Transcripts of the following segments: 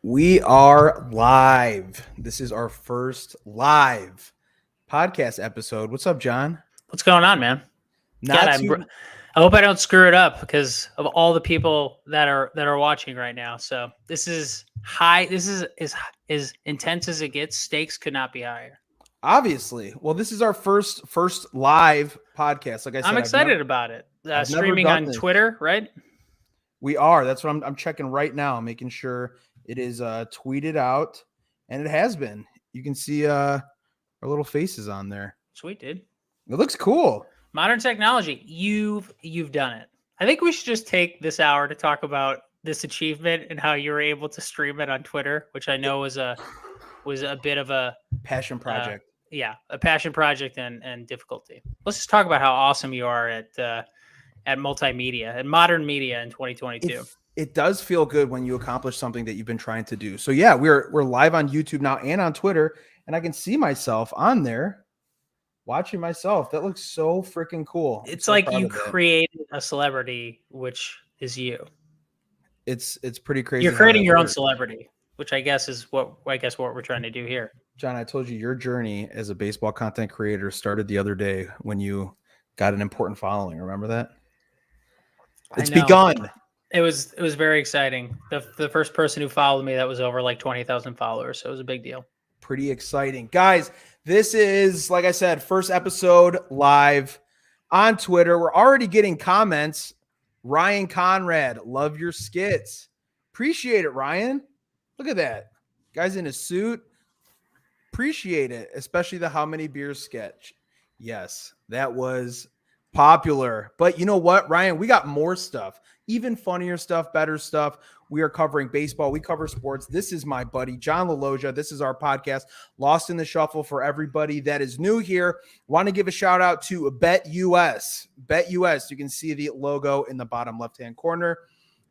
We are live. This is our first live podcast episode. What's up, John? What's going on, man? Not God, too. I hope I don't screw it up because of all the people that are watching right now. So this is high. This is as intense as it gets. Stakes could not be higher. Obviously. Well, this is our first live podcast. Like I said, I'm excited about it. I've never Streaming done on this. Twitter, right? We are. That's what I'm checking right now, making sure it is tweeted out, and it has been. You can see our little faces on there. Sweet, dude. It looks cool. Modern technology. You've done it. I think we should just take this hour to talk about this achievement and how you were able to stream it on Twitter, which I know was a bit of a Passion project. A passion project and difficulty. Let's just talk about how awesome you are at multimedia and modern media in 2022. It does feel good when you accomplish something that you've been trying to do. So yeah, we're live on YouTube now and on Twitter, and I can see myself on there watching myself. That looks so freaking cool. It's like you created a celebrity, which is you. It's pretty crazy. You're creating your own celebrity, which I guess is what we're trying to do here. John, I told you your journey as a baseball content creator started the other day when you got an important following. Remember that? It's begun. It was very exciting. The first person who followed me, that was over like 20,000 followers. So it was a big deal. Pretty exciting. Guys, this is, like I said, first episode live on Twitter. We're already getting comments. Ryan Conrad, love your skits. Appreciate it, Ryan. Look at that. Guy's in a suit. Appreciate it, especially the how many beers sketch. Yes, that was popular. But you know what, Ryan? We got more stuff, even funnier stuff, better stuff. We are covering baseball. We cover sports. This is my buddy, John LaLoggia. This is our podcast, Lost in the Shuffle. For everybody that is new here, want to give a shout out to BetUS. BetUS, you can see the logo in the bottom left-hand corner.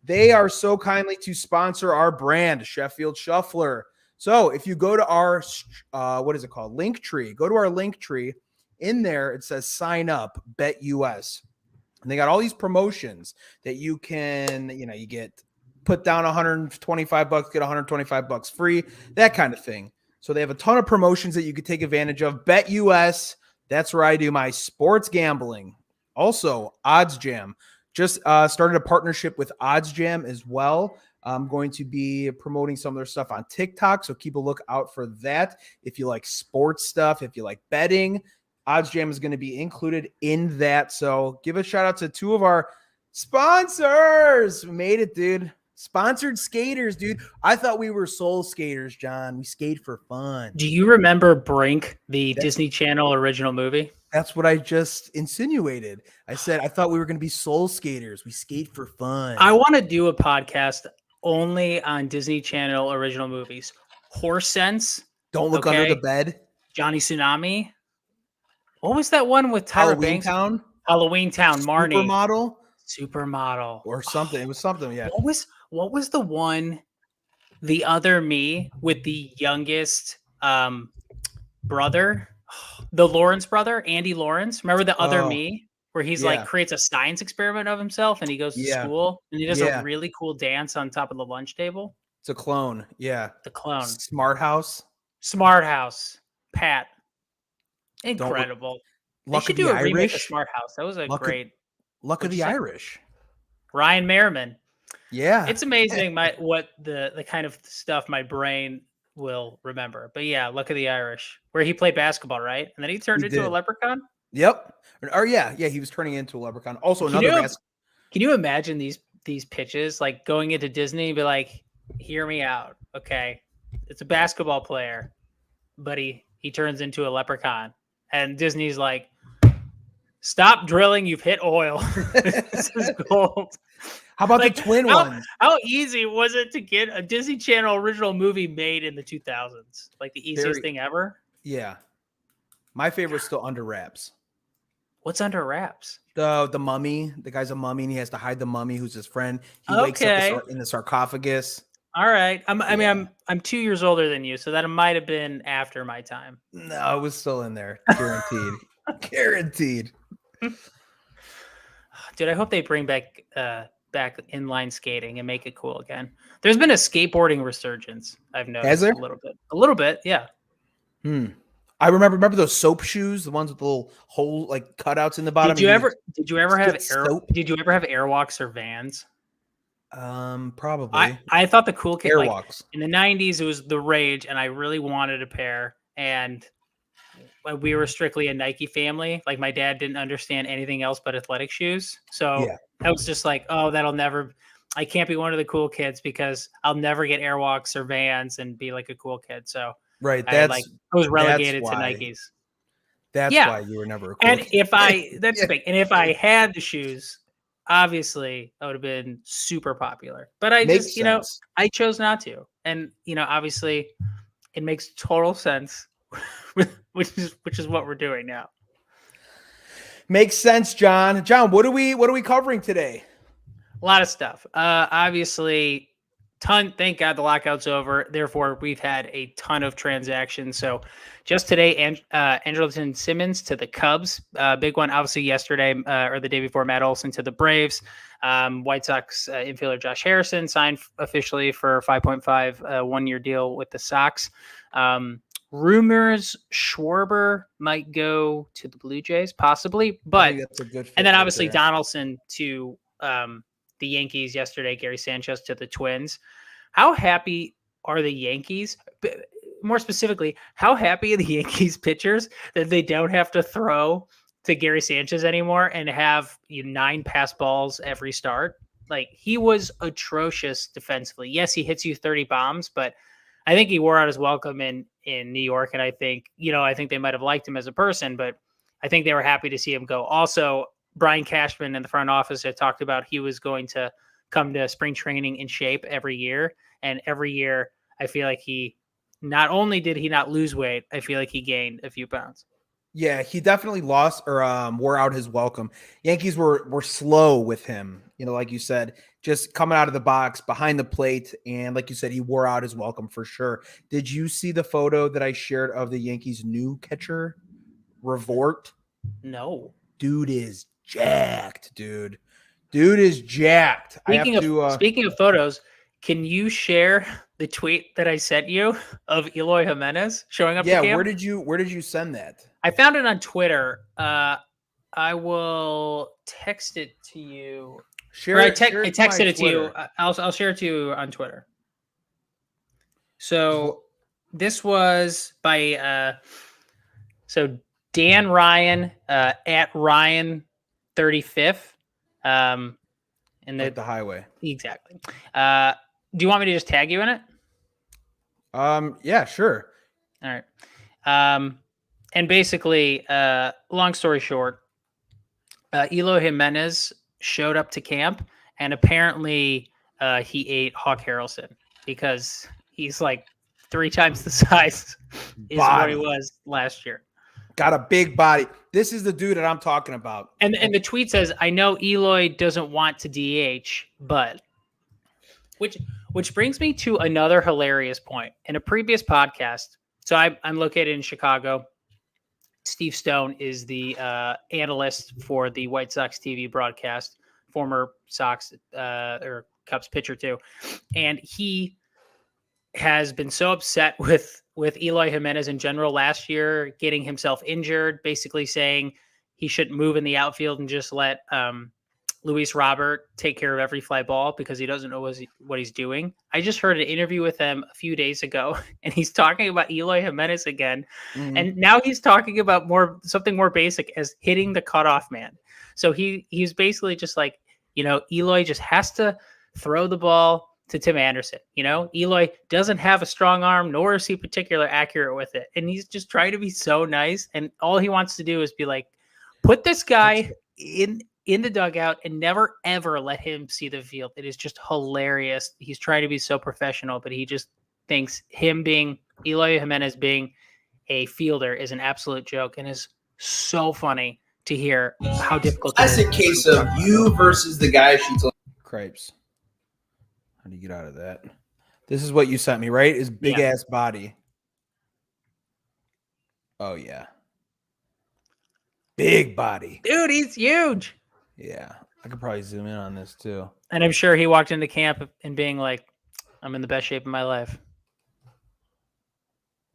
They are so kindly to sponsor our brand, Sheffield Shuffler. So if you go to our, what is it called? Linktree. Go to our Linktree. In there, it says sign up, BetUS. And they got all these promotions that you can, you get put down $125, get $125 free, that kind of thing. So they have a ton of promotions that you could take advantage of. BetUS, that's where I do my sports gambling. Also, Odds Jam. Just started a partnership with Odds Jam as well. I'm going to be promoting some of their stuff on TikTok, so keep a look out for that. If you like sports stuff, if you like betting, Odds Jam is going to be included in that. So give a shout out to two of our sponsors. We made it, dude. Sponsored skaters, dude. I thought we were soul skaters, John. We skate for fun. Do you remember Brink, the Disney Channel original movie? That's what I just insinuated. I said I thought we were going to be soul skaters. We skate for fun. I want to do a podcast only on Disney Channel original movies. Horse Sense. Don't Look Under the Bed. Johnny Tsunami. What was that one with Tyra Banks? Halloween Town. Marnie. Supermodel. Or something. It was something, yeah. What was the one, The Other Me, with the youngest brother? The Lawrence brother, Andy Lawrence. Remember The Other Me? Where he's like creates a science experiment of himself and he goes to school and he does a really cool dance on top of the lunch table. It's a clone. Yeah. The clone. Smart House. Pat. Incredible. They should do a remake of Smart House. That was great. Luck of the Irish. Ryan Merriman. Yeah. It's amazing what the kind of stuff my brain will remember. But yeah, Luck of the Irish, where he played basketball, right? And then he turned into a leprechaun. Yep. Or yeah, he was turning into a leprechaun. Also, can you imagine these pitches, like going into Disney and be like, hear me out. Okay. It's a basketball player, but he turns into a leprechaun. And Disney's like, stop drilling, you've hit oil. This is gold. How about the twin ones? How easy was it to get a Disney Channel original movie made in the 2000s? Like the easiest thing ever? Yeah. My favorite is still Under Wraps. What's Under Wraps? The mummy. The guy's a mummy and he has to hide the mummy who's his friend. He wakes up in the sarcophagus. All right. I'm 2 years older than you, so that might have been after my time. No, it was still in there. Guaranteed. Guaranteed. Dude, I hope they bring back back inline skating and make it cool again. There's been a skateboarding resurgence. I've noticed Has there? a little bit. Yeah. I remember those soap shoes, the ones with the little hole like cutouts in the bottom. Did you ever have soap? Did you ever have Airwalks or Vans? Probably. I thought the cool kid like Airwalks. in the 90s it was the rage, and I really wanted a pair. And we were strictly a Nike family. Like my dad didn't understand anything else but athletic shoes. So I was just like, oh, I can't be one of the cool kids because I'll never get Airwalks or Vans and be like a cool kid. So right. I was relegated to Nikes. That's why you were never a cool kid. That's big. And if I had the shoes, obviously I would have been super popular. But I just, I chose not to. And, obviously it makes total sense, which is what we're doing now. Makes sense, John. John, what are we covering today? A lot of stuff. Obviously, thank God the lockout's over. Therefore, we've had a ton of transactions. So just today, Andrelton Simmons to the Cubs. Big one, obviously, yesterday or the day before, Matt Olson to the Braves. White Sox infielder Josh Harrison signed officially for a 5.5 one-year deal with the Sox. Rumors Schwarber might go to the Blue Jays, possibly. But that's a good fit. And then obviously Donaldson to the Yankees yesterday, Gary Sanchez to the Twins. How happy are the Yankees? More specifically, how happy are the Yankees pitchers that they don't have to throw to Gary Sanchez anymore and have 9 pass balls every start? Like, he was atrocious defensively. Yes, he hits you 30 bombs, but I think he wore out his welcome in New York. And I think they might have liked him as a person, but I think they were happy to see him go. Also, Brian Cashman in the front office had talked about he was going to come to spring training in shape every year. And every year, I feel like he not only did he not lose weight, I feel like he gained a few pounds. Yeah, he definitely lost or wore out his welcome. Yankees were slow with him, like you said, just coming out of the box behind the plate. And like you said, he wore out his welcome for sure. Did you see the photo that I shared of the Yankees' new catcher, Revort? No. Dude is jacked, dude. Dude is jacked. Speaking of photos, can you share the tweet that I sent you of Eloy Jimenez showing up? Yeah, where did you send that? I found it on Twitter. I will text it to you. I texted it to you. I'll share it to you on Twitter. So this was by Dan Ryan at Ryan 35th. And the highway. Exactly. Do you want me to just tag you in it? Yeah, sure. All right. And basically, long story short, Eloy Jimenez showed up to camp, and apparently he ate Hawk Harrelson because he's like 3 times the size is what he was last year. Got a big body. This is the dude that I'm talking about. And the tweet says, I know Eloy doesn't want to DH, but which brings me to another hilarious point. In a previous podcast, so I'm located in Chicago. Steve Stone is the analyst for the White Sox TV broadcast, former Sox or Cubs pitcher too. And he has been so upset with Eloy Jimenez in general last year, getting himself injured, basically saying he shouldn't move in the outfield and just let Luis Robert take care of every fly ball because he doesn't know what he's doing. I just heard an interview with him a few days ago, and he's talking about Eloy Jimenez again. Mm-hmm. And now he's talking about something more basic as hitting the cutoff man. So he's basically just like, Eloy just has to throw the ball to Tim Anderson. Eloy doesn't have a strong arm, nor is he particularly accurate with it. And he's just trying to be so nice. And all he wants to do is be like, put this guy in the dugout and never, ever let him see the field. It is just hilarious. He's trying to be so professional, but he just thinks Eloy Jimenez being a fielder is an absolute joke, and is so funny to hear how difficult That's a case of you versus the guy she told. Cripes. How do you get out of that? This is what you sent me, right? His big ass body. Oh, yeah. Big body. Dude, he's huge. Yeah. I could probably zoom in on this too. And I'm sure he walked into camp and being like, I'm in the best shape of my life.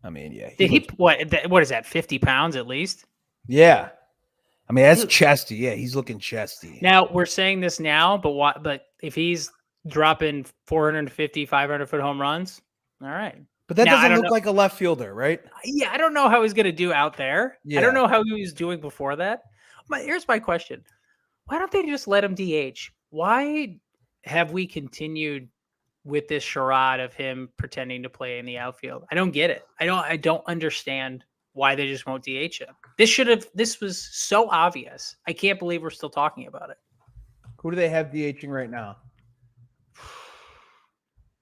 I mean, yeah. Did he, what is that, 50 pounds at least? Yeah. I mean, that's Dude. chesty. Yeah, he's looking chesty. Now, we're saying this now, but if he's dropping 450, 500-foot home runs, all right. But that Now, I doesn't don't look know- like a left fielder, right? Yeah, I don't know how he's going to do out there. Yeah. I don't know how he was doing before that. Here's my question. Why don't they just let him DH? Why have we continued with this charade of him pretending to play in the outfield? I don't get it. I don't understand why they just won't DH him. This was so obvious. I can't believe we're still talking about it. Who do they have DHing right now?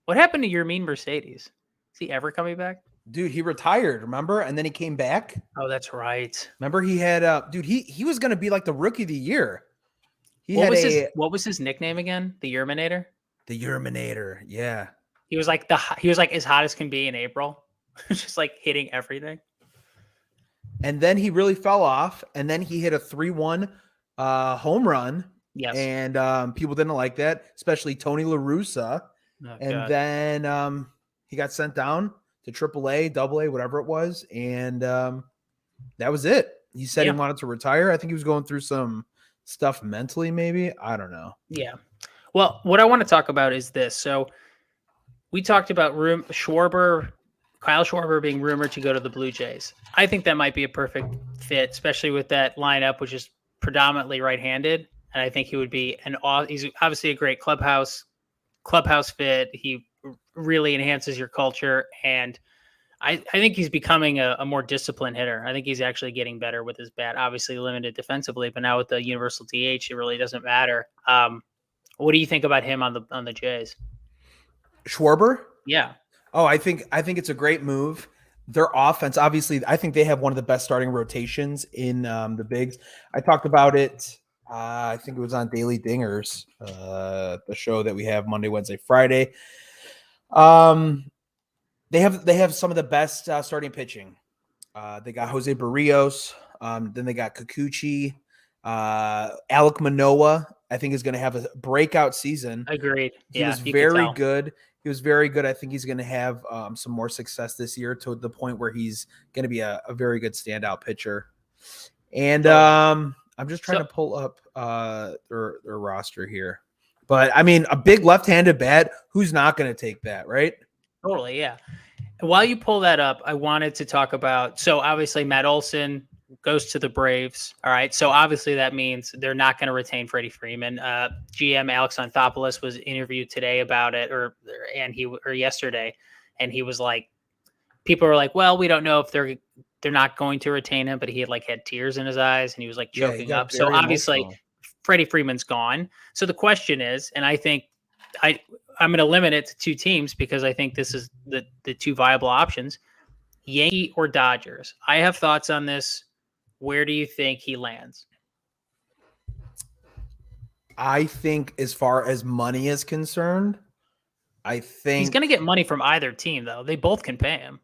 What happened to your mean Mercedes? Is he ever coming back? Dude, he retired, remember? And then he came back. Oh, that's right. Remember he had dude, he was going to be like the rookie of the year. What was his nickname again? The Yerminator? The Yerminator. Yeah. He was like as hot as can be in April. Just like hitting everything. And then he really fell off, and then he hit a 3-1 home run. Yes. And people didn't like that, especially Tony La Russa. Oh, and God. then he got sent down to AAA, AA, whatever it was, and that was it. He said he wanted to retire. I think he was going through some stuff mentally, maybe. I don't know. Yeah. Well, what I want to talk about is this. So we talked about Kyle Schwarber being rumored to go to the Blue Jays. I think that might be a perfect fit, especially with that lineup, which is predominantly right-handed. And I think he would be he's obviously a great clubhouse fit. He really enhances your culture. And I think he's becoming a more disciplined hitter. I think he's actually getting better with his bat, obviously limited defensively, but now with the universal DH, it really doesn't matter. What do you think about him on the Jays? Schwarber? Yeah. Oh, I think it's a great move. Their offense, obviously, I think they have one of the best starting rotations in the bigs. I talked about it. I think it was on Daily Dingers, the show that we have Monday, Wednesday, Friday. They have some of the best starting pitching. They got Jose Barrios. Then they got Kikuchi. Alek Manoah, I think, is going to have a breakout season. Agreed. He was very good. He was very good. I think he's going to have some more success this year to the point where he's going to be a very good standout pitcher. And I'm just trying to pull up their roster here. But, I mean, a big left-handed bat, who's not going to take that, right? Totally, yeah. And while you pull that up, I wanted to talk about, so obviously Matt Olson goes to the Braves. All right. So obviously that means they're not going to retain Freddie Freeman. GM Alex Anthopoulos was interviewed today about it or yesterday. And he was like, people were like, well, we don't know if they're not going to retain him, but he had tears in his eyes and he was like choking up. So obviously Freddie Freeman's gone. So the question is, and I think I'm going to limit it to two teams because I think this is the two viable options, Yankee or Dodgers. I have thoughts on this. Where do you think he lands? I think as far as money is concerned, I think he's going to get money from either team, though. They both can pay him.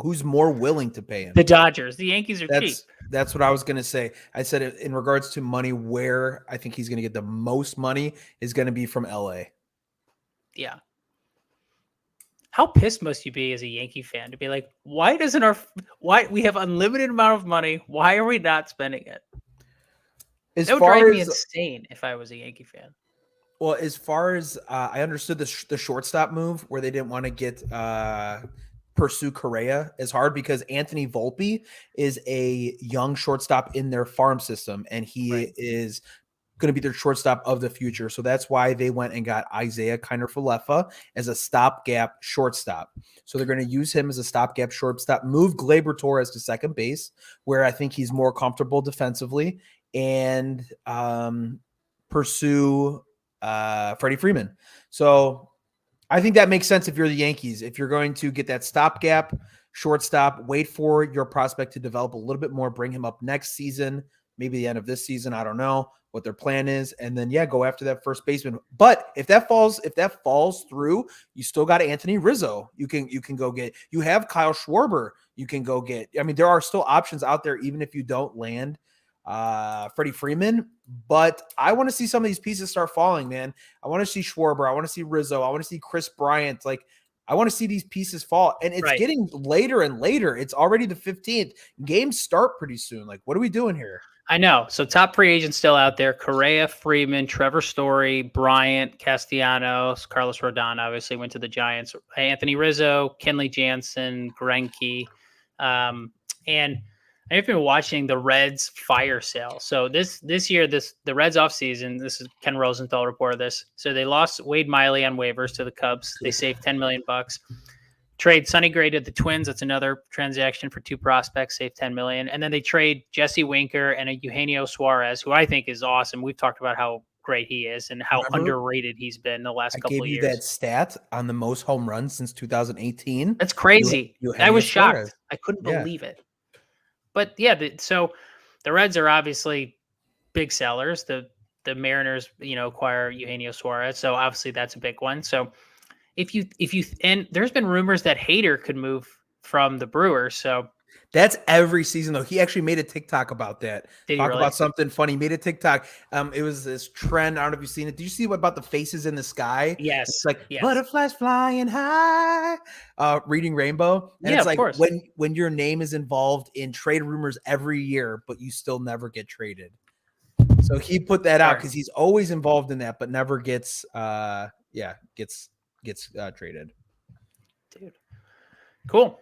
Who's more willing to pay him? The Dodgers. The Yankees are cheap. That's what I was going to say. I said in regards to money, where I think he's going to get the most money is going to be from LA. Yeah. How pissed must you be as a Yankee fan to be like, why we have unlimited amount of money? Why are we not spending it? That would drive me insane if I was a Yankee fan. Well, as far as I understood the shortstop move where they didn't want to pursue Correa as hard because Anthony Volpe is a young shortstop in their farm system, and he is going to be their shortstop of the future. So that's why they went and got Isaiah Kiner-Falefa as a stopgap shortstop. So they're going to use him as a stopgap shortstop, move Gleyber Torres to second base, where I think he's more comfortable defensively, and pursue Freddie Freeman. So I think that makes sense if you're the Yankees. If you're going to get that stopgap shortstop, wait for your prospect to develop a little bit more, bring him up next season, maybe the end of this season. I don't know what their plan is. And then, go after that first baseman. But if that falls through, you still got Anthony Rizzo. You can go get, you have Kyle Schwarber. You can go get, I mean, there are still options out there, even if you don't land Freddie Freeman, but I want to see some of these pieces start falling, man. I want to see Schwarber. I want to see Rizzo. I want to see Chris Bryant. Like, I want to see these pieces fall, and it's getting later and later. It's already the 15th. Games start pretty soon. Like, what are we doing here? I know. So top free agents still out there: Correa, Freeman, Trevor Story, Bryant, Castellanos, Carlos Rodon obviously went to the Giants, Anthony Rizzo, Kenley Jansen, Greinke. And I've been watching the Reds fire sale. So this year, the Reds offseason, this is Ken Rosenthal reported this. So they lost Wade Miley on waivers to the Cubs. They saved $10 million. Trade Sonny Gray to the Twins. That's another transaction for 2 prospects, save $10 million. And then they trade Jesse Winker and a Eugenio Suarez, who I think is awesome. We've talked about how great he is and how underrated he's been the last couple of years. I gave you that stat on the most home runs since 2018. That's crazy. I was shocked. I couldn't believe it. But yeah, so the Reds are obviously big sellers. The Mariners, acquire Eugenio Suarez. So obviously that's a big one. So and there's been rumors that Hader could move from the Brewers. So that's every season though. He actually made a TikTok about that. About something funny. He made a TikTok. It was this trend. I don't know if you've seen it. Did you see about the faces in the sky? Yes. It's like butterflies flying high, reading rainbow. And it's like when your name is involved in trade rumors every year, but you still never get traded. So he put that out because he's always involved in that, but never gets traded. Dude. Cool.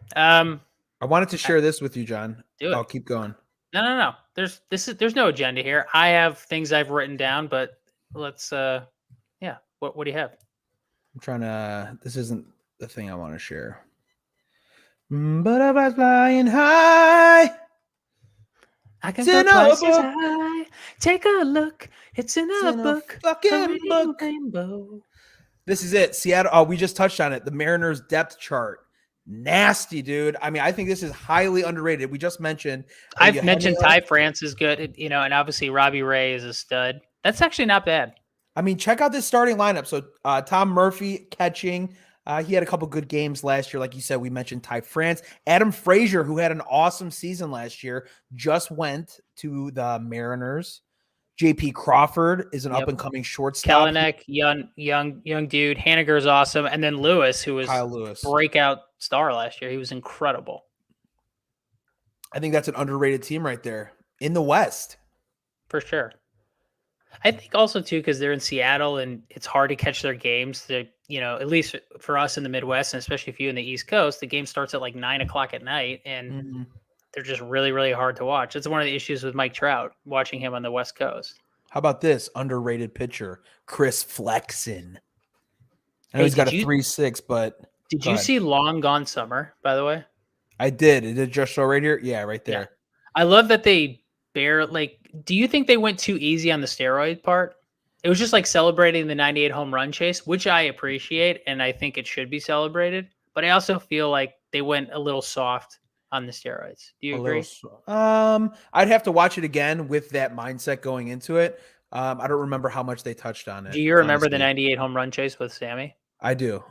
I wanted to share this with you, John. I'll keep going. No. There's no agenda here. I have things I've written down, but let's what do you have? I'm trying to this isn't the thing I want to share. Butterflies flying high. I can go twice as high. Take a look. It's in a book. Fucking book. Rainbow. This is it. Seattle. We just touched on it. The Mariners depth chart. Nasty, dude. I mean, I think this is highly underrated. We just mentioned. I've mentioned Ty France is good, and obviously Robbie Ray is a stud. That's actually not bad. I mean, check out this starting lineup. So Tom Murphy catching. He had a couple good games last year. Like you said, we mentioned Ty France. Adam Frazier, who had an awesome season last year, just went to the Mariners. JP Crawford is an up-and-coming shortstop. Kelenic, young dude. Haniger's awesome. And then Lewis, who was Kyle Lewis, breakout star last year. He was incredible. I think that's an underrated team right there in the West. For sure. I think also, too, because they're in Seattle and it's hard to catch their games. At least for us in the Midwest, and especially if you in the East Coast, the game starts at like 9 o'clock at night. And they're just really, really hard to watch. It's one of the issues with Mike Trout, watching him on the West Coast. How about this underrated pitcher, Chris Flexen? I know he's got a 3.6, but did you see Long Gone Summer, by the way? I did. It did just show right here. Yeah, right there. Yeah. I love that they do you think they went too easy on the steroid part? It was just like celebrating the 98 home run chase, which I appreciate, and I think it should be celebrated. But I also feel like they went a little soft on the steroids. Do you agree? I'd have to watch it again with that mindset going into it. I don't remember how much they touched on it. Do you remember the 98 home run chase with Sammy? I do.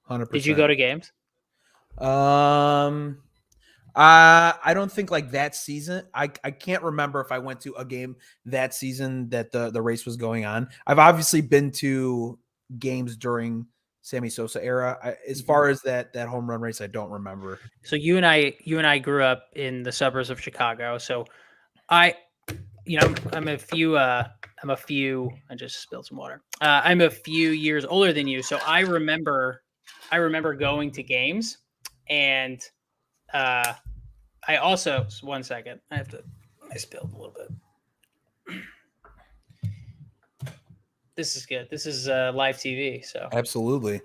100%. Did you go to games? I don't think like that season. I can't remember if I went to a game that season that the race was going on. I've obviously been to games during Sammy Sosa era. As far as that home run race, I don't remember. So you and I grew up in the suburbs of Chicago. So I'm a few. I just spilled some water. I'm a few years older than you, so I remember going to games, and I also 1 second. I spilled a little bit. This is good. This is live TV, so absolutely.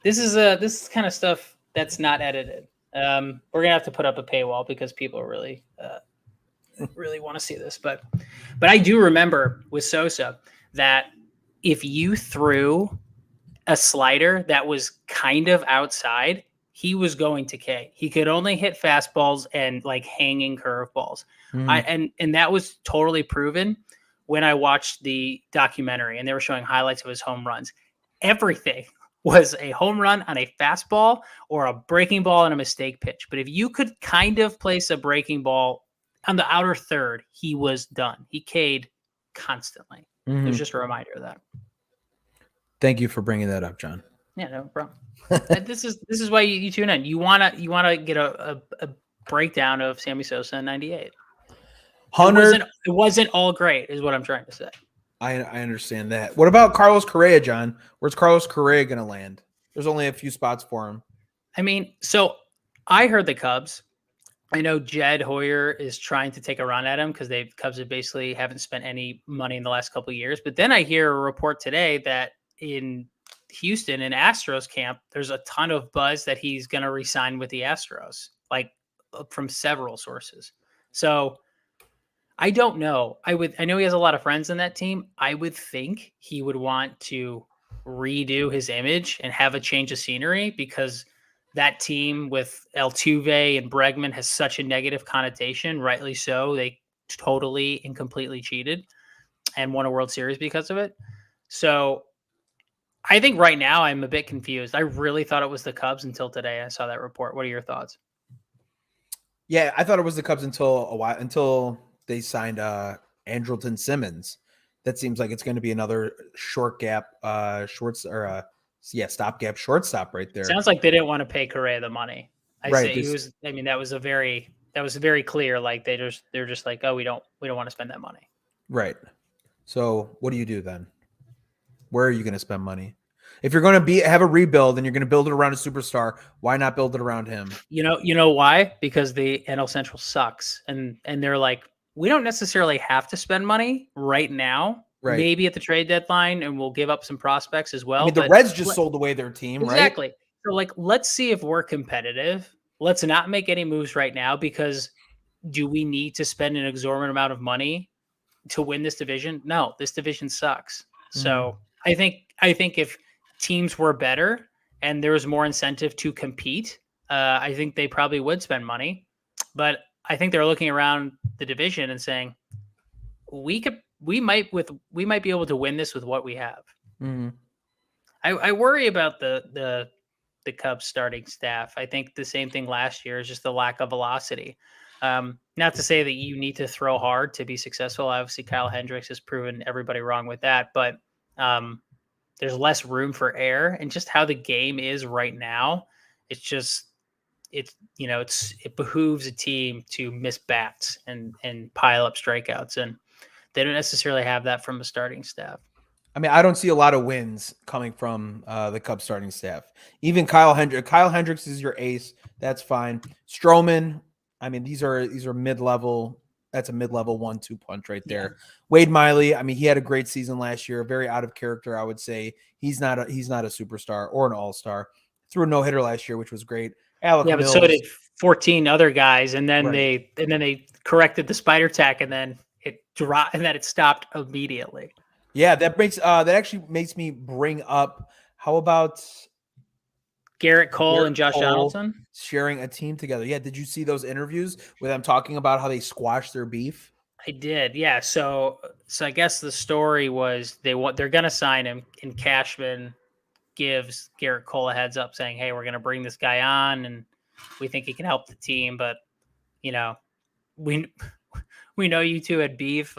This is kind of stuff that's not edited. We're gonna have to put up a paywall because people really want to see this. But I do remember with Sosa that if you threw a slider that was kind of outside, he was going to K. He could only hit fastballs and like hanging curveballs. And that was totally proven when I watched the documentary and they were showing highlights of his home runs. Everything was a home run on a fastball or a breaking ball and a mistake pitch. But if you could kind of place a breaking ball on the outer third, he was done. He K'd constantly. It was just a reminder of that. Thank you for bringing that up, John. Yeah, no problem. This is why you tune in. You wanna get a breakdown of Sammy Sosa in '98. It wasn't all great, is what I'm trying to say. I understand that. What about Carlos Correa, John? Where's Carlos Correa going to land? There's only a few spots for him. I mean, so I heard the Cubs. I know Jed Hoyer is trying to take a run at him because the Cubs have basically haven't spent any money in the last couple of years. But then I hear a report today that in Houston, in Astros camp, there's a ton of buzz that he's going to re-sign with the Astros, like from several sources. So I don't know. I know he has a lot of friends in that team. I would think he would want to redo his image and have a change of scenery because that team with Altuve and Bregman has such a negative connotation, rightly so. They totally and completely cheated and won a World Series because of it. So I think right now I'm a bit confused. I really thought it was the Cubs until today. I saw that report. What are your thoughts? Yeah, I thought it was the Cubs until they signed Andrelton Simmons. That seems like it's going to be another stopgap shortstop right there. Sounds like they didn't want to pay Correa the money. That was very clear. Like they're just like, oh, we don't want to spend that money. Right. So what do you do then? Where are you going to spend money? If you're going to have a rebuild and you're going to build it around a superstar, why not build it around him? You know why? Because the NL Central sucks, and they're like, we don't necessarily have to spend money right now. Right. Maybe at the trade deadline, and we'll give up some prospects as well. I mean, the Reds just sold away their team, right? Exactly. So, like, let's see if we're competitive. Let's not make any moves right now because do we need to spend an exorbitant amount of money to win this division? No, this division sucks. So I think if teams were better and there was more incentive to compete, I think they probably would spend money. But I think they're looking around the division and saying, we might be able to win this with what we have. Mm-hmm. I worry about the Cubs starting staff. I think the same thing last year is just the lack of velocity. Not to say that you need to throw hard to be successful. Obviously, Kyle Hendricks has proven everybody wrong with that, but there's less room for error, and just how the game is right now, it behooves a team to miss bats and pile up strikeouts, and they don't necessarily have that from the starting staff. I mean, I don't see a lot of wins coming from the Cubs starting staff. Even Kyle Hendricks is your ace. That's fine. Stroman, I mean, these are mid-level. That's a mid-level 1-2 punch right there. Yeah. Wade Miley, I mean, he had a great season last year. Very out of character, I would say. He's not a superstar or an all-star. Threw a no-hitter last year, which was great. Alec Mills, but so did 14 other guys, and then they corrected the spider tack, and then it dropped, and then it stopped immediately. Yeah, that actually makes me bring up. How about Garrett Cole and Josh Donaldson sharing a team together? Yeah, did you see those interviews with them talking about how they squashed their beef? I did. Yeah. So I guess the story was they're going to sign him, and Cashman gives Garrett Cole a heads up saying, "Hey, we're going to bring this guy on, and we think he can help the team." But we know you two had beef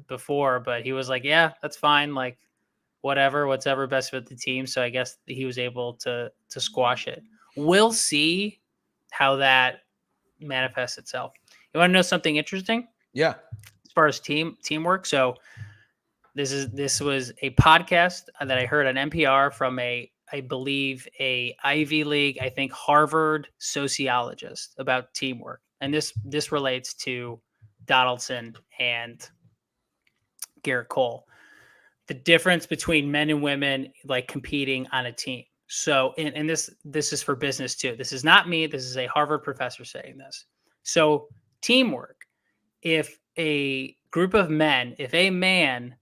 before, but he was like, "Yeah, that's fine. Like, whatever best for the team." So I guess he was able to squash it. We'll see how that manifests itself. You want to know something interesting? Yeah. As far as teamwork, so this was a podcast that I heard on NPR from I believe a Ivy League, I think Harvard sociologist about teamwork, and this relates to Donaldson and Garrett Cole. The difference between men and women like competing on a team. So, and this is for business too. This is not me. This is a Harvard professor saying this. So teamwork, if a group of men, if a man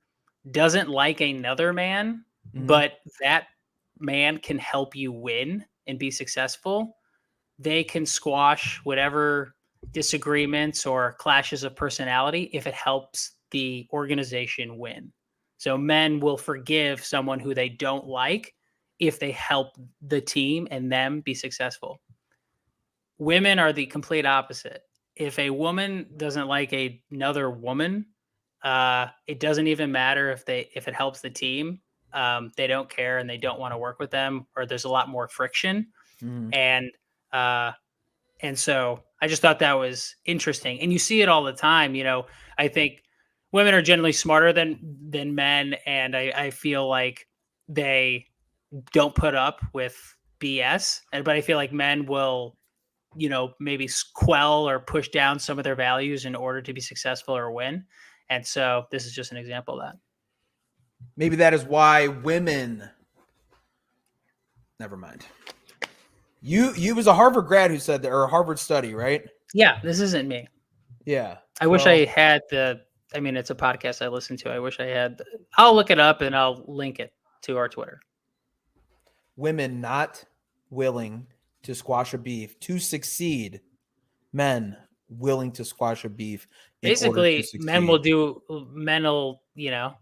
doesn't like another man, but that man can help you win and be successful, they can squash whatever disagreements or clashes of personality if it helps the organization win. So men will forgive someone who they don't like if they help the team and them be successful. Women are the complete opposite. if a woman doesn't like another woman, it doesn't even matter if it helps the team. They don't care and they don't want to work with them, or there's a lot more friction. Mhm. And so I just thought that was interesting. And you see it all the time. I think women are generally smarter than men, and I feel like they don't put up with BS. But I feel like men will, maybe quell or push down some of their values in order to be successful or win. And so this is just an example of that. Maybe that is why women. Never mind. You was a Harvard grad who said that, or a Harvard study, right? Yeah, this isn't me. Yeah. I wish I had it's a podcast I listen to. I wish I had. I'll look it up and I'll link it to our Twitter. Women not willing to squash a beef to succeed. Men willing to squash a beef. Basically, men will,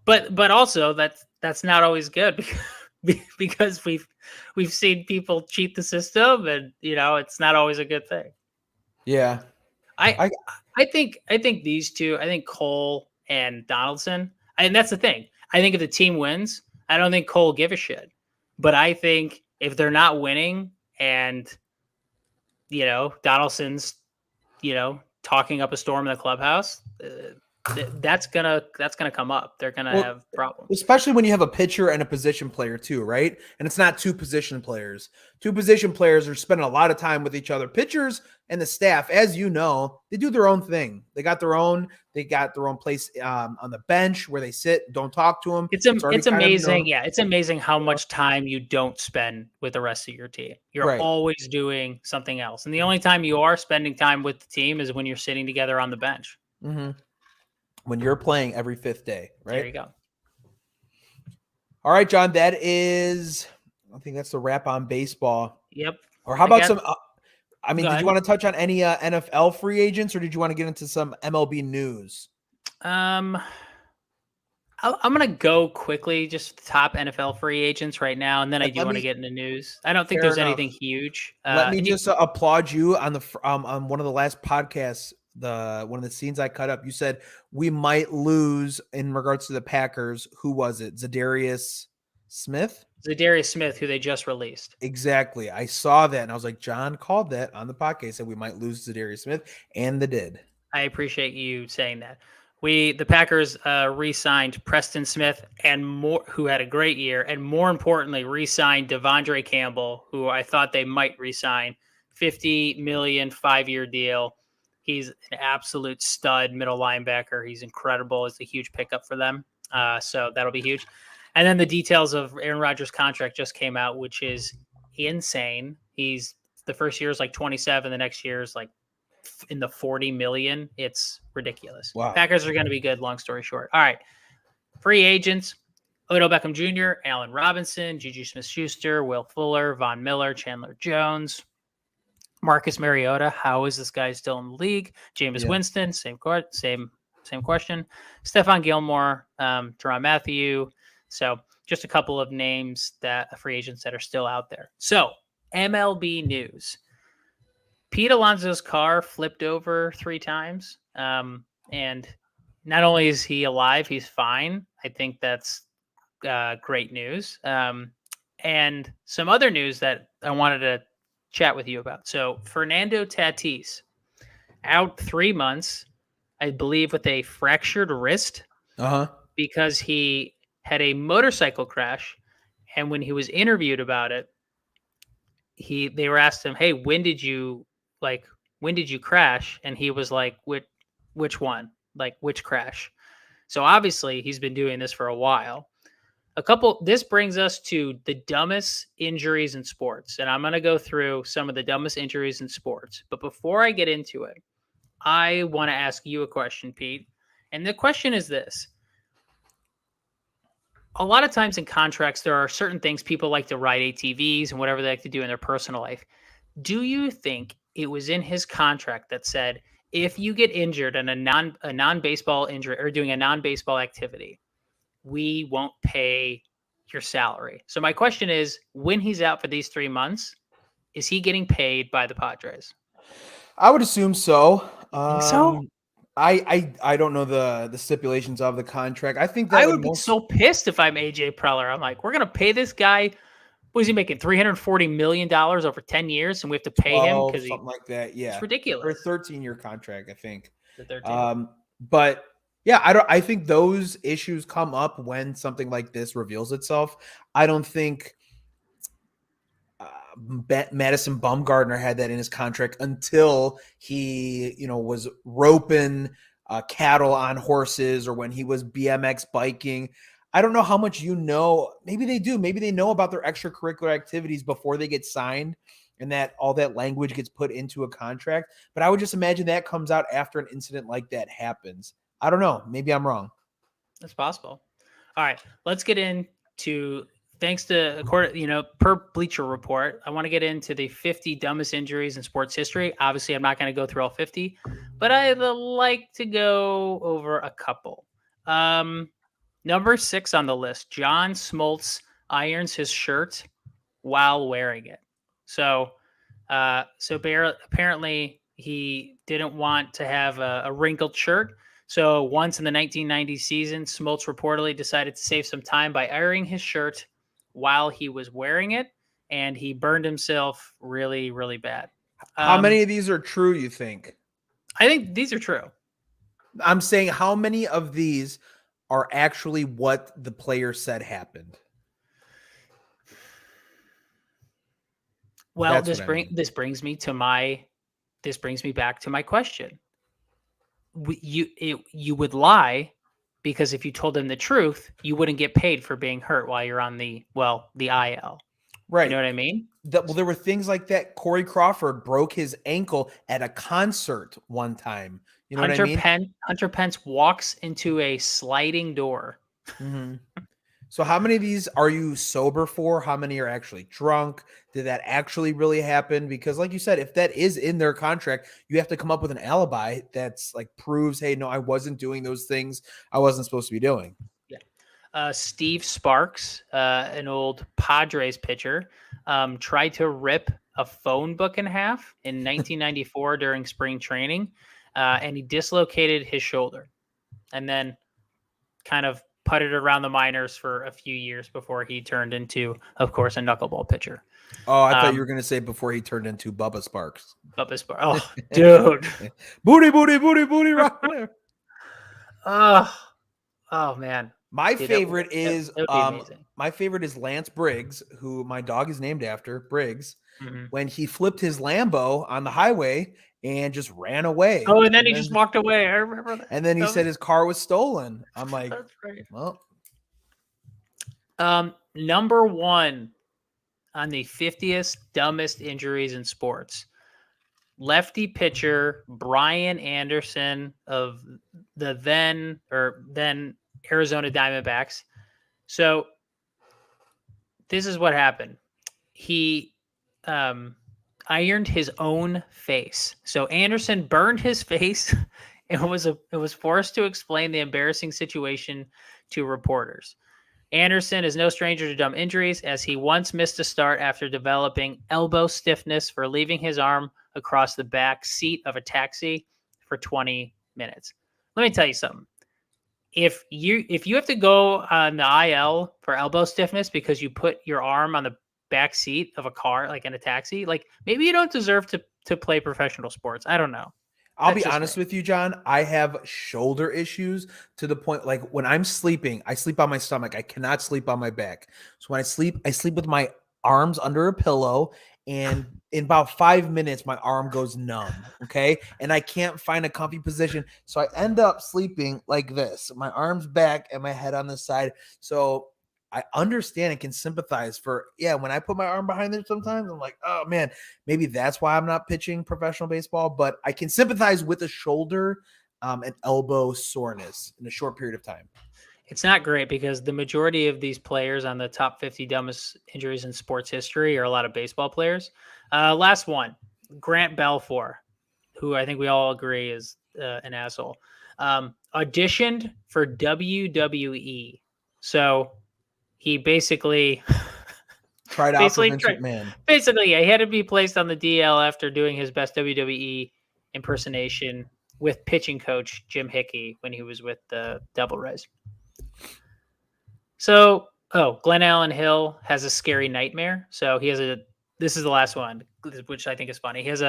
but also that's not always good because we've seen people cheat the system, and it's not always a good thing. Yeah. I think these two, I think Cole and Donaldson, and that's the thing. I think if the team wins, I don't think Cole will give a shit. But I think if they're not winning and Donaldson's talking up a storm in the clubhouse, that's gonna come up. They're gonna have problems, especially when you have a pitcher and a position player too, right? And it's not two position players. Two position players are spending a lot of time with each other. Pitchers and the staff, as you know, they do their own thing. They got their own place on the bench where they sit. Don't talk to them. It's amazing. Yeah, it's amazing how much time you don't spend with the rest of your team. You're always doing something else, and the only time you are spending time with the team is when you're sitting together on the bench. Mm-hmm. When you're playing every fifth day, right? There you go. All right, John, I think that's the wrap on baseball. Yep. Or how about some, did ahead. You want to touch on any NFL free agents, or did you want to get into some MLB news? I'm going to go quickly, just the top NFL free agents right now, and then I do want to get into news. I don't think there's anything huge. Let me just applaud you on one of the last podcasts. One of the scenes I cut up, you said we might lose in regards to the Packers. Who was it? Zadarius Smith, who they just released. Exactly. I saw that and I was like, John called that on the podcast. He said we might lose Zadarius Smith, and they did. I appreciate you saying that. The Packers re-signed Preston Smith who had a great year, and more importantly, re-signed Devondre Campbell, who I thought they might re-sign. $50 million 5-year deal. He's an absolute stud middle linebacker. He's incredible. It's a huge pickup for them. So that'll be huge. And then the details of Aaron Rodgers' contract just came out, which is insane. The first year is like 27. The next year is like in the 40 million. It's ridiculous. Wow. Packers are going to be good. Long story short. All right. Free agents: Odell Beckham Jr., Allen Robinson, Juju Smith-Schuster, Will Fuller, Von Miller, Chandler Jones, Marcus Mariota. How is this guy still in the league? Jameis Winston, same question. Stephon Gilmore, Teron Matthew. So just a couple of names free agents that are still out there. So MLB news. Pete Alonso's car flipped over 3 times. And not only is he alive, he's fine. I think that's great news. And some other news that I wanted to chat with you about. So Fernando Tatis out 3 months, I believe, with a fractured wrist because he had a motorcycle crash. And when he was interviewed about it, they were asked him, "Hey, when did you crash?" And he was like, which one? Like, which crash? So obviously he's been doing this for a while. This brings us to the dumbest injuries in sports. And I'm going to go through some of the dumbest injuries in sports. But before I get into it, I want to ask you a question, Pete. And the question is this. A lot of times in contracts, there are certain things people like to ride ATVs and whatever they like to do in their personal life. Do you think it was in his contract that said, if you get injured in a non-baseball injury or doing a non-baseball activity, we won't pay your salary? So my question is, when he's out for these 3 months, is he getting paid by the Padres? I would assume so. Think so? I don't know the stipulations of the contract. I think that I would be so pissed if I'm AJ Preller. I'm like, we're gonna pay this guy. What is he making? $340 million over 10 years, and we have to pay him because something like that. Yeah, it's ridiculous. Or a 13-year contract, I think. The 13. But yeah, I think those issues come up when something like this reveals itself. I don't think Madison Bumgarner had that in his contract until he, was roping cattle on horses, or when he was BMX biking. I don't know how much maybe they do. Maybe they know about their extracurricular activities before they get signed, and that all that language gets put into a contract. But I would just imagine that comes out after an incident like that happens. I don't know. Maybe I'm wrong. That's possible. All right, let's get into, thanks to, per Bleacher Report, I want to get into the 50 dumbest injuries in sports history. Obviously, I'm not going to go through all 50, but I'd like to go over a couple. Number 6 on the list, John Smoltz irons his shirt while wearing it. So apparently he didn't want to have a wrinkled shirt. So once in the 1990 season, Smoltz reportedly decided to save some time by ironing his shirt while he was wearing it, and he burned himself really, really bad. How many of these are true, you think? I think these are true. I'm saying how many of these are actually what the player said happened? Well, this brings me back to my question. You would lie because if you told them the truth, you wouldn't get paid for being hurt while you're on the IL. Right. You know what I mean? There were things like that. Corey Crawford broke his ankle at a concert one time. You know what I mean? Hunter Pence walks into a sliding door. Mm-hmm. So how many of these are you sober for? How many are actually drunk? Did that actually really happen? Because like you said, if that is in their contract, you have to come up with an alibi that's like proves, hey, no, I wasn't doing those things I wasn't supposed to be doing. Yeah. Steve Sparks, an old Padres pitcher, tried to rip a phone book in half in 1994 during spring training, and he dislocated his shoulder and then kind of putted around the minors for a few years before he turned into, of course, a knuckleball pitcher. Oh, I thought you were going to say before he turned into Bubba Sparks. Bubba Sparks. Oh, dude. booty, rock there. Oh, man. My favorite is Lance Briggs, who my dog is named after, Briggs, when he flipped his Lambo on the highway and just ran away. Oh, and then he just walked away. I remember that. And then he said his car was stolen. I'm like, that's right. Well. Number 1 on the 50th dumbest injuries in sports. Lefty pitcher Brian Anderson of the then Arizona Diamondbacks. So this is what happened. He ironed his own face. So Anderson burned his face and was forced to explain the embarrassing situation to reporters. Anderson is no stranger to dumb injuries, as he once missed a start after developing elbow stiffness for leaving his arm across the back seat of a taxi for 20 minutes. Let me tell you something. If you have to go on the IL for elbow stiffness because you put your arm on the back seat of a car, like in a taxi, like maybe you don't deserve to play professional sports. I don't know. I'll be honest with you, John. I have shoulder issues to the point, like when I'm sleeping, I sleep on my stomach. I cannot sleep on my back. So when I sleep with my arms under a pillow, and in about 5 minutes, my arm goes numb. Okay. And I can't find a comfy position. So I end up sleeping like this, my arms back and my head on the side. So I understand and can sympathize for, when I put my arm behind there, sometimes I'm like, oh man, maybe that's why I'm not pitching professional baseball, but I can sympathize with the shoulder and elbow soreness in a short period of time. It's not great because the majority of these players on the top 50 dumbest injuries in sports history are a lot of baseball players. Last one, Grant Belfour, who I think we all agree is an asshole, auditioned for WWE. So he basically tried out for Vince McMahon. Basically, he had to be placed on the DL after doing his best WWE impersonation with pitching coach Jim Hickey when he was with the Devil Rays. So, Glenn Allen Hill has a scary nightmare. So this is the last one, which I think is funny. He has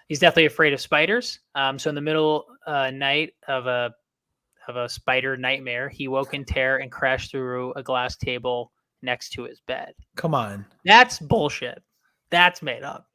he's deathly afraid of spiders. So in the middle night of a spider nightmare, he woke in terror and crashed through a glass table next to his bed. Come on. That's bullshit. That's made up.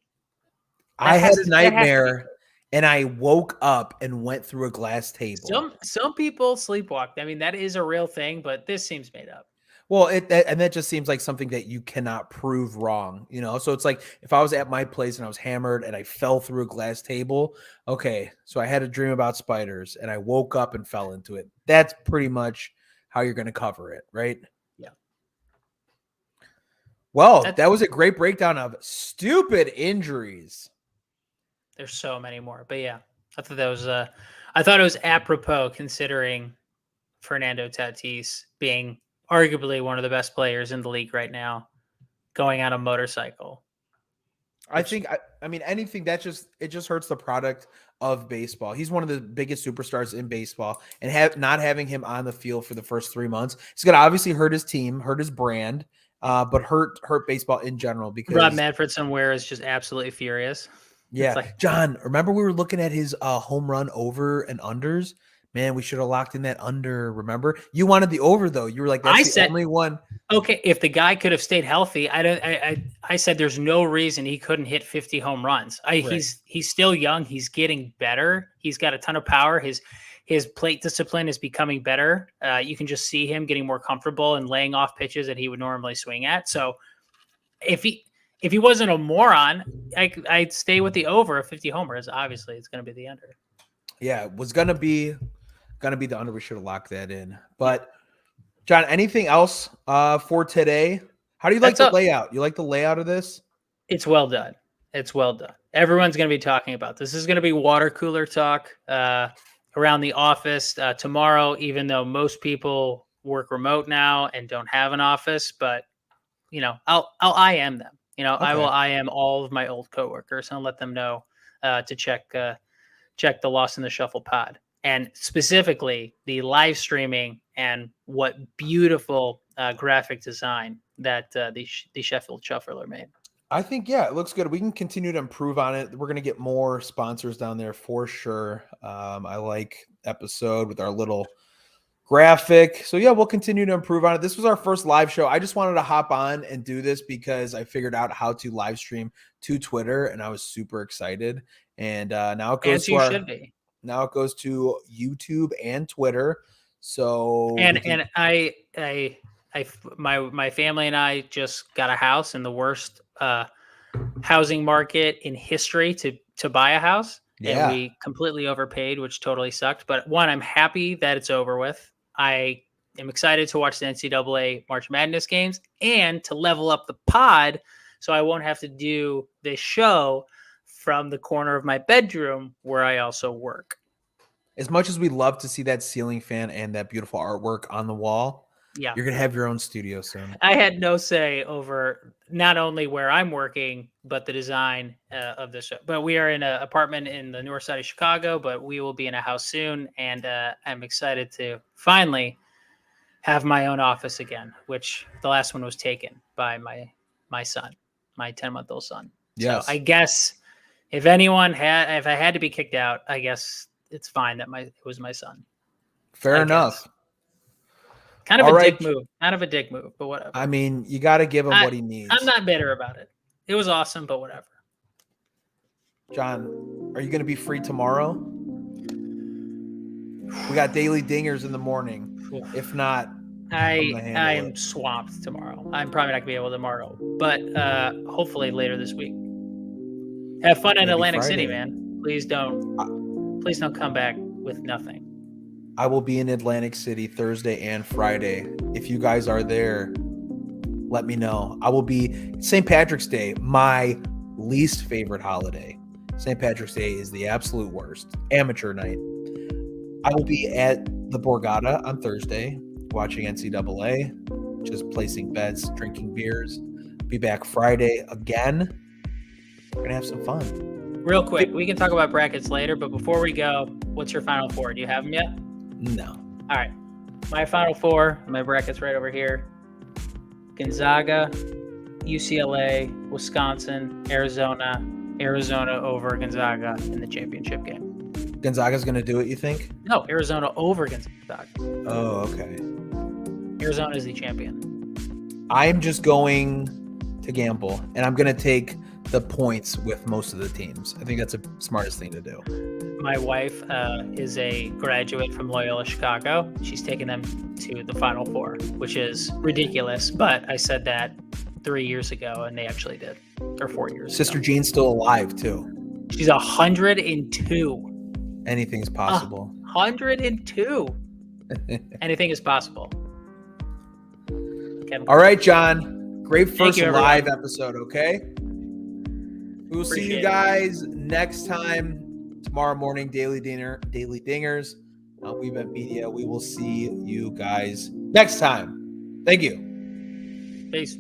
I had a nightmare and I woke up and went through a glass table. Some people sleepwalk. I mean, that is a real thing, but this seems made up. Well, that just seems like something that you cannot prove wrong, you know? So it's like if I was at my place and I was hammered and I fell through a glass table, okay, so I had a dream about spiders and I woke up and fell into it. That's pretty much how you're going to cover it, right? Yeah. Well, that was a great breakdown of stupid injuries. There's so many more, but yeah, I thought it was apropos considering Fernando Tatis being arguably one of the best players in the league right now, going on a motorcycle. I mean, anything that it just hurts the product of baseball. He's one of the biggest superstars in baseball, and not having him on the field for the first 3 months, it's going to obviously hurt his team, hurt his brand, but hurt baseball in general. Because Rob Manfred somewhere is just absolutely furious. Yeah, John, remember we were looking at his home run over and unders? Man, we should have locked in that under, remember? You wanted the over, though. You were like, that's the only one. Okay, if the guy could have stayed healthy, I said there's no reason he couldn't hit 50 home runs. Right. He's still young. He's getting better. He's got a ton of power. His plate discipline is becoming better. You can just see him getting more comfortable and laying off pitches that he would normally swing at. So if he wasn't a moron, I'd stay with the over of 50 homers. Obviously, it's going to be the under. Yeah, it was going to be the under. We should have locked that in. But, John, anything else for today? How do you like the layout? You like the layout of this? It's well done. It's well done. Everyone's going to be talking about this. This is going to be water cooler talk around the office tomorrow, even though most people work remote now and don't have an office. But, you know, I'll IM them. You know, okay. I will IM all of my old coworkers and let them know to check the Lost in the Shuffle pod, and specifically the live streaming and what beautiful graphic design that the Sheffield Shuffler made. I think, yeah, it looks good. We can continue to improve on it. We're going to get more sponsors down there for sure. I like episode with our little graphic. So yeah, we'll continue to improve on it. This was our first live show. I just wanted to hop on and do this because I figured out how to live stream to Twitter, and I was super excited. And now it goes now it goes to YouTube and Twitter. So my family and I just got a house in the worst housing market in history to buy a house. Yeah. And we completely overpaid, which totally sucked. But one, I'm happy that it's over with. I am excited to watch the NCAA March Madness games and to level up the pod so I won't have to do this show from the corner of my bedroom where I also work. As much as we love to see that ceiling fan and that beautiful artwork on the wall, yeah, you're going to have your own studio soon. I had no say over not only where I'm working, but the design of this show. But we are in an apartment in the north side of Chicago, but we will be in a house soon. And I'm excited to finally have my own office again, which the last one was taken by my son, my 10-month-old son. Yes. So I guess if I had to be kicked out, I guess it's fine that it was my son. Fair enough. Kind of dick move. Kind of a dick move, but whatever. I mean, you got to give him what he needs. I'm not bitter about it. It was awesome, but whatever. John, are you going to be free tomorrow? We got daily dingers in the morning. If not, I am swamped tomorrow. I'm probably not going to be able tomorrow, but hopefully later this week. Have fun in Atlantic City, man. Please don't come back with nothing. I will be in Atlantic City Thursday and Friday. If you guys are there, let me know. I will be St. Patrick's Day, my least favorite holiday. St. Patrick's Day is the absolute worst. Amateur night. I will be at the Borgata on Thursday, watching NCAA, just placing bets, drinking beers. Be back Friday again. We're going to have some fun. Real quick, we can talk about brackets later, but before we go, what's your final four? Do you have them yet? No. All right. My final four, my bracket's right over here. Gonzaga, UCLA, Wisconsin, Arizona over Gonzaga in the championship game. Gonzaga's going to do it, you think? No, Arizona over Gonzaga. Oh, okay. Arizona is the champion. I'm just going to gamble, and I'm going to take the points with most of the teams. I think that's the smartest thing to do. My wife is a graduate from Loyola Chicago. She's taken them to the Final Four, which is ridiculous. But I said that 3 years ago, and they actually did, or 4 years Sister ago. Jean's still alive, too. She's 102. Anything's possible. 102. Anything is possible. All right, John. Great first you, live episode, okay? We will see you Appreciate guys next time. Tomorrow morning, Daily Dingers. We've been media. We will see you guys next time. Thank you. Peace.